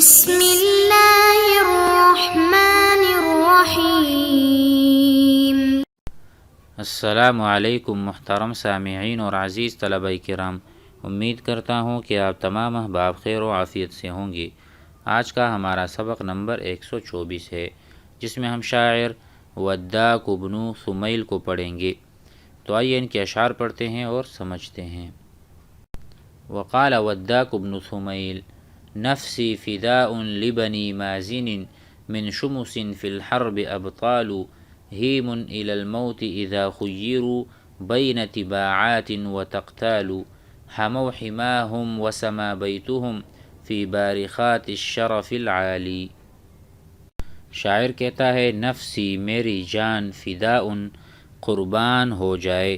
بسم اللہ الرحمن الرحیم۔ السلام علیکم محترم سامعین اور عزیز طلبہ کرام، امید کرتا ہوں کہ آپ تمام احباب خیر و عافیت سے ہوں گے۔ آج کا ہمارا سبق نمبر 124 ہے، جس میں ہم شاعر وداک بن سمیل کو پڑھیں گے۔ تو آئیے ان کے اشعار پڑھتے ہیں اور سمجھتے ہیں۔ وقال وداک بن سمیل نفسی فداء لبنی مازن من شمس فی الحرب ابطال ہیم إلى الموت إذا خيروا بين تباعات وتقتال حموا حماهم وسما بيتهم في بارخات الشرف العالی۔ شاعر کہتا ہے نفسی میری جان فداء قربان ہو جائے،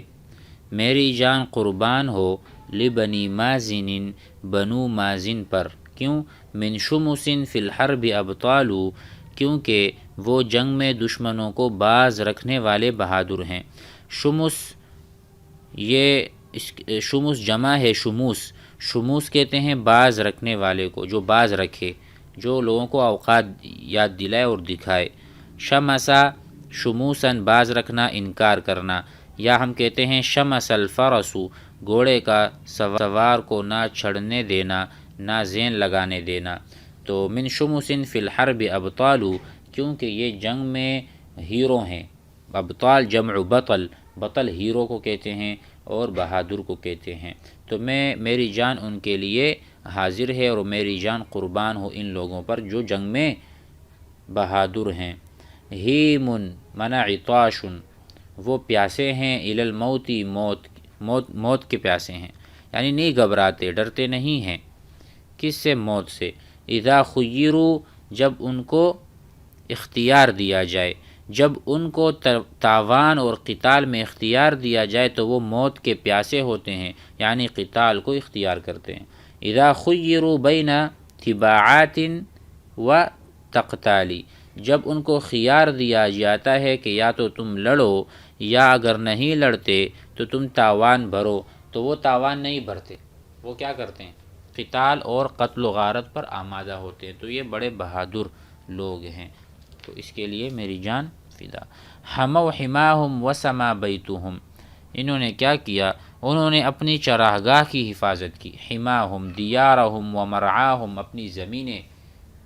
میری جان قربان ہو لبنی مازن بنو مازن پر۔ کیوں؟ من شمس فی الحرب ابطال، کیونکہ وہ جنگ میں دشمنوں کو باز رکھنے والے بہادر ہیں۔ شمس، یہ شمس جمع ہے شموس، شموس کہتے ہیں باز رکھنے والے کو، جو باز رکھے، جو لوگوں کو اوقات یاد دلائے اور دکھائے۔ شمسا شموساً باز رکھنا، انکار کرنا، یا ہم کہتے ہیں شمس الفرس گھوڑے کا سوار کو نہ چڑھنے دینا، نہ زین لگانے دینا۔ تو من شمس فی الحرب ابطال، کیونکہ یہ جنگ میں ہیرو ہیں۔ ابطال جمع بطل، بطل ہیرو کو کہتے ہیں اور بہادر کو کہتے ہیں۔ تو میری جان ان کے لیے حاضر ہے اور میری جان قربان ہو ان لوگوں پر جو جنگ میں بہادر ہیں۔ ہیم منع عطاش، وہ پیاسے ہیں، الی الموت موت کے پیاسے ہیں، یعنی نہیں گھبراتے، ڈرتے نہیں ہیں۔ کس سے؟ موت سے۔ اذا خیروا، جب ان کو اختیار دیا جائے، جب ان کو تاوان اور قتال میں اختیار دیا جائے تو وہ موت کے پیاسے ہوتے ہیں، یعنی قتال کو اختیار کرتے ہیں۔ اذا خیروا بین تباعات و تقتال، جب ان کو خیار دیا جاتا ہے کہ یا تو تم لڑو یا اگر نہیں لڑتے تو تم تاوان بھرو، تو وہ تاوان نہیں بھرتے، وہ کیا کرتے ہیں؟ قتال اور قتل و غارت پر آمادہ ہوتے ہیں۔ تو یہ بڑے بہادر لوگ ہیں، تو اس کے لیے میری جان فدا۔ حموا حماہم وسما بیتہم، انہوں نے کیا کیا؟ انہوں نے اپنی چراگاہ کی حفاظت کی۔ حماہم دیارہم ومرعاہم، اپنی زمینیں،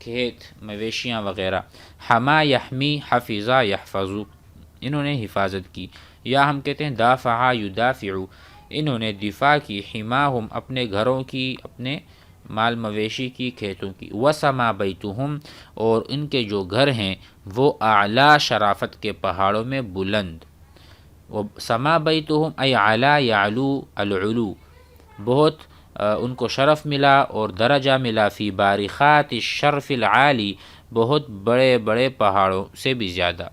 کھیت، مویشیاں وغیرہ۔ حما یحمی، حفظا یحفظو، انہوں نے حفاظت کی، یا ہم کہتے ہیں دافع یدافع، انہوں نے دفاع کی۔ حماہم، اپنے گھروں کی، اپنے مال مویشی کی، کھیتوں کی۔ وسما بیتہم، اور ان کے جو گھر ہیں وہ اعلیٰ شرافت کے پہاڑوں میں بلند۔ سما بیتہم ای علا یعلو العلو، بہت ان کو شرف ملا اور درجہ ملا۔ فی بارخات الشرف العالی، بہت بڑے بڑے پہاڑوں سے بھی زیادہ۔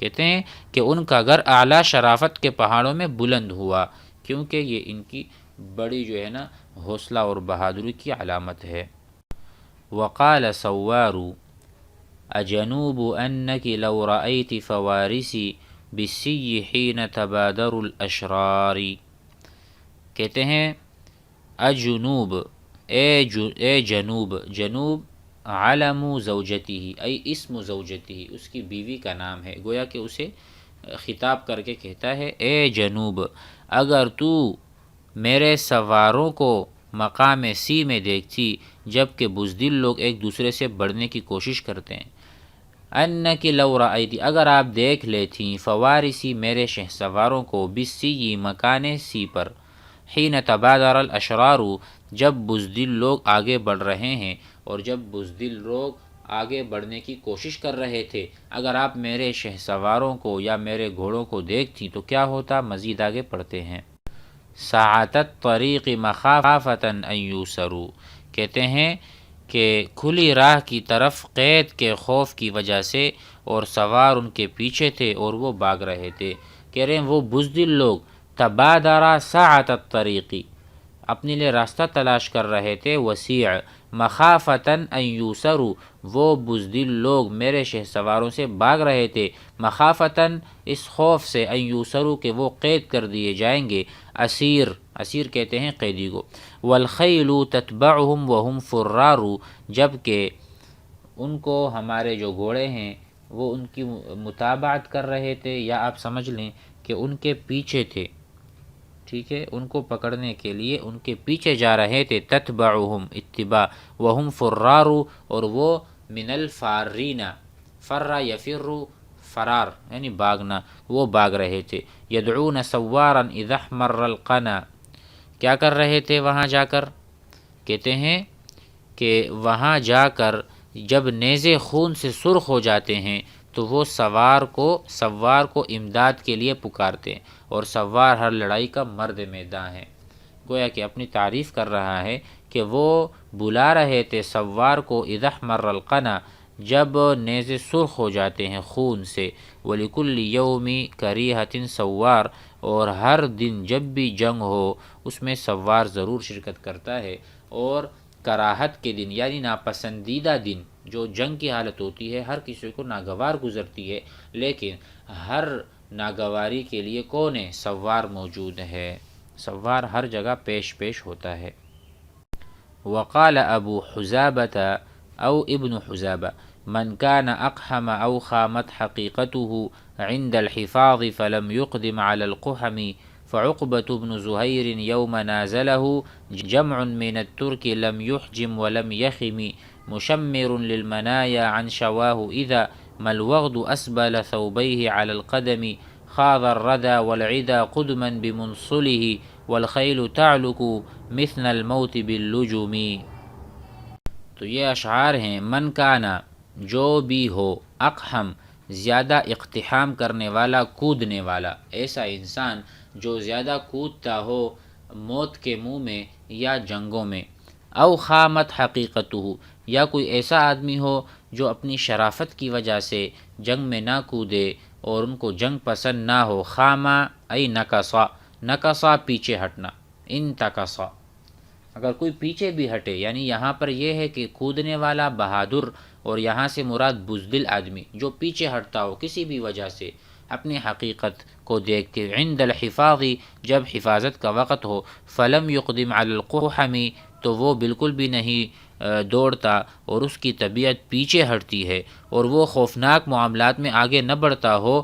کہتے ہیں کہ ان کا گھر اعلیٰ شرافت کے پہاڑوں میں بلند ہوا، کیونکہ یہ ان کی بڑی جو ہے نا حوصلہ اور بہادری کی علامت ہے۔ وقال سوار اجنوب انک لو رأیت فوارسی بالسی حین تبادر الاشرار، کہتے ہیں اجنوب، اے جنوب، جنوب علم زوجتہ ای اسم زوجتہ، اس کی بیوی کا نام ہے، گویا کہ اسے خطاب کر کے کہتا ہے اے جنوب، اگر تو میرے سواروں کو مقام سی میں دیکھتی جبکہ بزدل لوگ ایک دوسرے سے بڑھنے کی کوشش کرتے ہیں۔ انک لو رأیتی، اگر آپ دیکھ لیتیں، فوارسی میرے شہ سواروں کو، بالسی مکان سی پر، حین تبادر الاشرار، جب بزدل لوگ آگے بڑھ رہے ہیں اور جب بزدل لوگ آگے بڑھنے کی کوشش کر رہے تھے، اگر آپ میرے شہ سواروں کو یا میرے گھوڑوں کو دیکھتی تو کیا ہوتا؟ مزید آگے پڑھتے ہیں۔ ساعت الطریق مخافۃ ان یوسروا، کہتے ہیں کہ کھلی راہ کی طرف قید کے خوف کی وجہ سے، اور سوار ان کے پیچھے تھے اور وہ بھاگ رہے تھے۔ کہہ رہے ہیں وہ بزدل لوگ تبادرا ساعت الطریق، اپنے لیے راستہ تلاش کر رہے تھے وسیع، مخافتاً ان یوسروا، وہ بزدل لوگ میرے شہ سواروں سے بھاگ رہے تھے، مخافتاً اس خوف سے، ان یوسروا کہ وہ قید کر دیے جائیں گے، اسیر، اسیر کہتے ہیں قیدی کو۔ والخیل تتبعهم وهم فرار، جبکہ ان کو ہمارے جو گھوڑے ہیں وہ ان کی متابعت کر رہے تھے، یا آپ سمجھ لیں کہ ان کے پیچھے تھے، ٹھیک ہے، ان کو پکڑنے کے لیے ان کے پیچھے جا رہے تھے، تتبعہم اتباع، وہم فرار، اور وہ من الفارین، فرا یفر فرار یعنی بھاگنا، وہ بھاگ رہے تھے، یدعون سوارا اذا احمر القنا، کیا کر رہے تھے وہاں جا کر؟ کہتے ہیں کہ وہاں جا کر جب نیزے خون سے سرخ ہو جاتے ہیں تو وہ سوار کو امداد کے لیے پکارتے ہیں، اور سوار ہر لڑائی کا مرد میدان ہے۔ گویا کہ اپنی تعریف کر رہا ہے کہ وہ بلا رہے تھے سوار کو اذا احمر القنا، جب نیزے سرخ ہو جاتے ہیں خون سے، وَلِكُلِّ يَوْمِ كَرِيهَةٍ سوار، اور ہر دن جب بھی جنگ ہو اس میں سوار ضرور شرکت کرتا ہے، اور کراہت کے دن یعنی ناپسندیدہ دن جو جنگ کی حالت ہوتی ہے ہر کسی کو ناگوار گزرتی ہے، لیکن ہر ناگواری کے لیے کون ہے؟ سوار موجود ہے، سوار ہر جگہ پیش ہوتا ہے۔ وقال ابو حذابة او ابن حذابة من كان اقحم او خامت حقيقته عند الحفاظ فلم يقدم على القحم فعقبة بن زهير يوم نازله جمع من الترك لم يحجم ولم يخم مشمر للمنايا عن شواه إذا ما الوغد أسبل ثوبيه على القدم خاض الردى والعدا قدما بمنصله والخيل تعلق مثل الموت باللجم۔ تو یہ اشعار ہیں، من کانا جو بھی ہو، اقحم زیادہ اقتحام کرنے والا، کودنے والا، ایسا انسان جو زیادہ کودتا ہو موت کے منہ میں یا جنگوں میں، او خامت حقیقتہ، یا کوئی ایسا آدمی ہو جو اپنی شرافت کی وجہ سے جنگ میں نہ کودے اور ان کو جنگ پسند نہ ہو۔ خامہ ای نکسا، نکسا پیچھے ہٹنا، انتکسا، اگر کوئی پیچھے بھی ہٹے، یعنی یہاں پر یہ ہے کہ کودنے والا بہادر، اور یہاں سے مراد بزدل آدمی جو پیچھے ہٹتا ہو کسی بھی وجہ سے اپنی حقیقت کو دیکھتے، عند الحفاظ جب حفاظت کا وقت ہو، فلم یقدم علی القحم تو وہ بالکل بھی نہیں دوڑتا اور اس کی طبیعت پیچھے ہٹتی ہے اور وہ خوفناک معاملات میں آگے نہ بڑھتا ہو،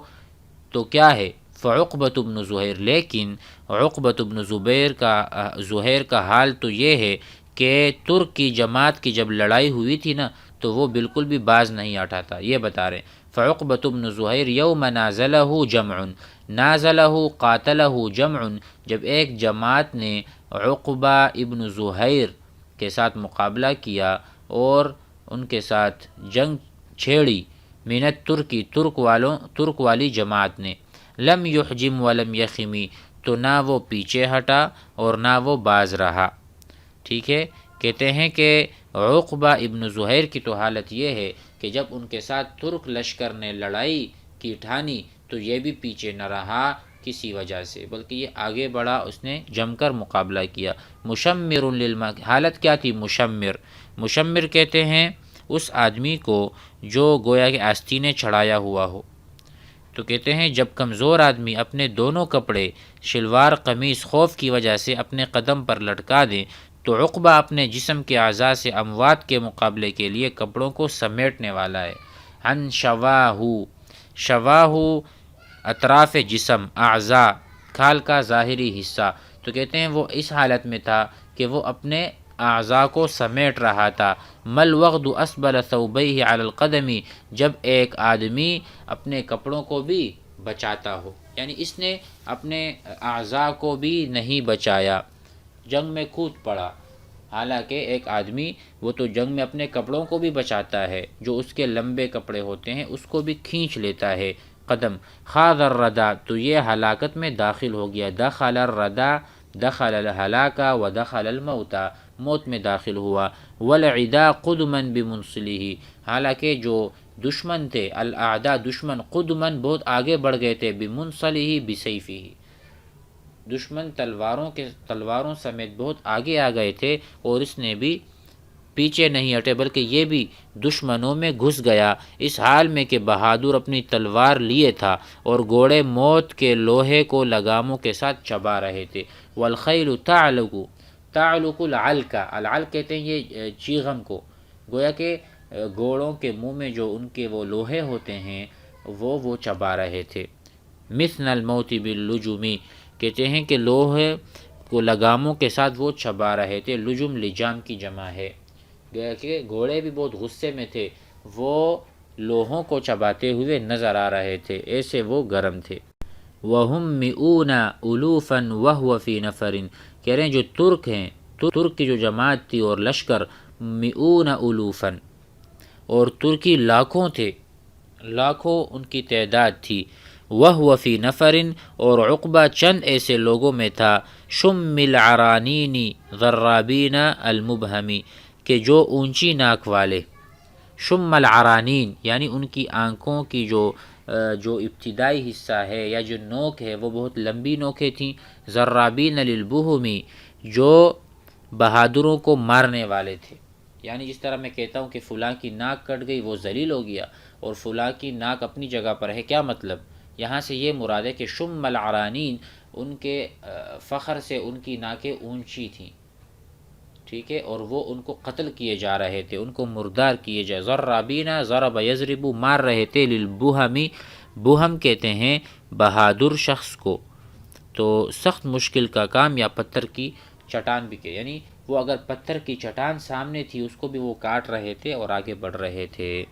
تو کیا ہے؟ فعقبۃ بن زہیر، لیکن عقبۃ بن زہیر کا حال تو یہ ہے کہ ترک کی جماعت کی جب لڑائی ہوئی تھی نا تو وہ بالکل بھی باز نہیں ہٹا تھا، یہ بتا رہے ہیں۔ فعقبۃ بن زہیر یوم نازلہ جمع، نازلہ قاتلہ جمع، جب ایک جماعت نے عقبہ ابن زہیر کے ساتھ مقابلہ کیا اور ان کے ساتھ جنگ چھیڑی، منت ترکی، ترک والی جماعت نے، لم یحجم ولم یخمی، تو نہ وہ پیچھے ہٹا اور نہ وہ باز رہا، ٹھیک ہے۔ کہتے ہیں کہ عقبہ ابن زہیر کی تو حالت یہ ہے کہ جب ان کے ساتھ ترک لشکر نے لڑائی کی ٹھانی تو یہ بھی پیچھے نہ رہا کسی وجہ سے، بلکہ یہ آگے بڑھا، اس نے جم کر مقابلہ کیا۔ مشمر حالت کیا تھی؟ مشمر کہتے ہیں اس آدمی کو جو گویا کہ آستینے چڑھایا ہوا ہو۔ تو کہتے ہیں جب کمزور آدمی اپنے دونوں کپڑے شلوار قمیص خوف کی وجہ سے اپنے قدم پر لٹکا دیں تو عقبہ اپنے جسم کے اعضاء سے اموات کے مقابلے کے لیے کپڑوں کو سمیٹنے والا ہے۔ عن شواہ اطراف جسم، اعضاء کھال کا ظاہری حصہ، تو کہتے ہیں وہ اس حالت میں تھا کہ وہ اپنے اعضاء کو سمیٹ رہا تھا۔ مل وغد اسبل ثوبیہ علی القدم، جب ایک آدمی اپنے کپڑوں کو بھی بچاتا ہو، یعنی اس نے اپنے اعضاء کو بھی نہیں بچایا، جنگ میں کود پڑا، حالانکہ ایک آدمی وہ تو جنگ میں اپنے کپڑوں کو بھی بچاتا ہے، جو اس کے لمبے کپڑے ہوتے ہیں اس کو بھی کھینچ لیتا ہے قدم۔ خاض الردى، تو یہ ہلاکت میں داخل ہو گیا، دخل الردى دخل الہلاک و دخل الموت، موت میں داخل ہوا۔ والعدا قدما بمنصله، حالانکہ جو دشمن تھے، الاعداء دشمن، قدمن بہت آگے بڑھ گئے تھے، بمنصله بسیفہ، دشمن تلواروں سمیت بہت آگے آ گئے تھے اور اس نے بھی پیچھے نہیں ہٹے بلکہ یہ بھی دشمنوں میں گھس گیا، اس حال میں کہ بہادر اپنی تلوار لیے تھا اور گھوڑے موت کے لوہے کو لگاموں کے ساتھ چبا رہے تھے۔ والخیل تعلق العلق، العلق کہتے ہیں یہ چیغم کو، گویا کہ گھوڑوں کے منہ میں جو ان کے وہ لوہے ہوتے ہیں وہ چبا رہے تھے۔ مثل الموت باللجمی، کہتے ہیں کہ لوہے کو لگاموں کے ساتھ وہ چبا رہے تھے۔ لجم لجام کی جمع ہے، کہ گھوڑے بھی بہت غصے میں تھے، وہ لوہوں کو چباتے ہوئے نظر آ رہے تھے، ایسے وہ گرم تھے۔ وَهُمْ مِئُونَ أُلُوفًا وَهُوَ فِي نَفَرٍ، کہہ رہے ہیں جو ترک ہیں، ترک کی جو جماعت تھی اور لشکر، مئون الوفن، اور ترکی لاکھوں تھے، لاکھوں ان کی تعداد تھی۔ وَهُوَ فِي نَفَرٍ، اور عقبہ چند ایسے لوگوں میں تھا، شُمِّ الْعَرَانِينِ ضَرَّابِينَ الْمُبْهَمِ، کہ جو اونچی ناک والے، شم العرانین یعنی ان کی آنکھوں کی جو ابتدائی حصہ ہے یا جو نوک ہے وہ بہت لمبی نوکیں تھیں۔ ضرابین للبہمی، جو بہادروں کو مارنے والے تھے، یعنی جس طرح میں کہتا ہوں کہ فلاں کی ناک کٹ گئی وہ ذلیل ہو گیا، اور فلاں کی ناک اپنی جگہ پر ہے، کیا مطلب؟ یہاں سے یہ مراد ہے کہ شم العرانین، ان کے فخر سے ان کی ناکیں اونچی تھیں، ٹھیک ہے، اور وہ ان کو قتل کیے جا رہے تھے، ان کو مردار کیے جا، ضرابینہ ضرب یضرب، مار رہے تھے، للبہمی، بہم کہتے ہیں بہادر شخص کو، تو سخت مشکل کا کام یا پتھر کی چٹان بھی کہ، یعنی وہ اگر پتھر کی چٹان سامنے تھی اس کو بھی وہ کاٹ رہے تھے اور آگے بڑھ رہے تھے۔